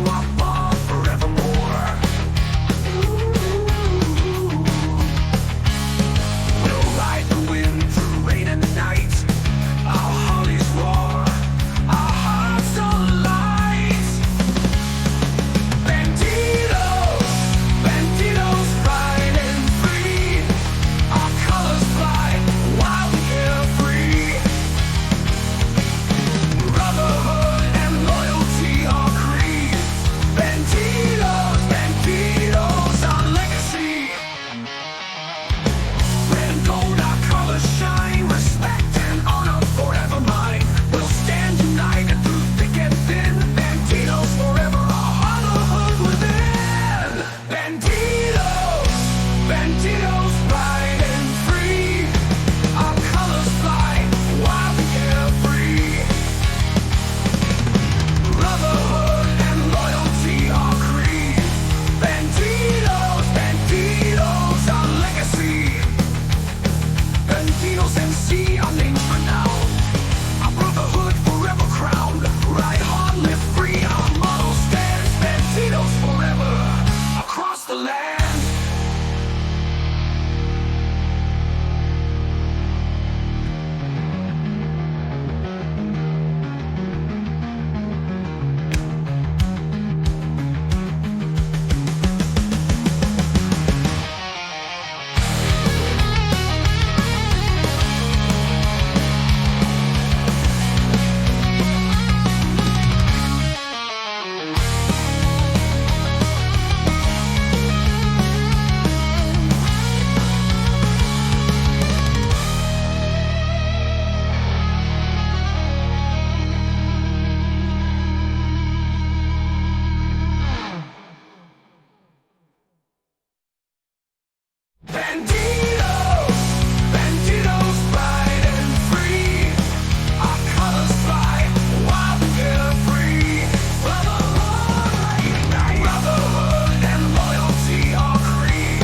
our bond forevermore. We'll ride the wind through rain and night. Our hollies roar, our hearts are light. Bandidos, bandidos, bright and free. Our colors fly, wild and carefree. Brotherhood and loyalty are creed. Bandidos, bandidos, our legacy. Red and gold, our colors shine. Respect and honor forever mine. We'll stand united through thick and thin. Bandidos forever, our brotherhood within. Bandidos, bandidos, bright and free. Our colors fly, wild and carefree. Brotherhood and loyalty are creed. Bandidos, bandidos, our legacy. Bandidos MC, our names renowned. Our brotherhood forever crowned. Ride hard, live free, our motto stands. Bandidos forever, across the land. Bandidos, bandidos, bright and free. Our colors fly, wild and carefree. Brotherhood and loyalty are creed.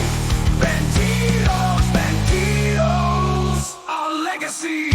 Bandidos, bandidos, our legacy.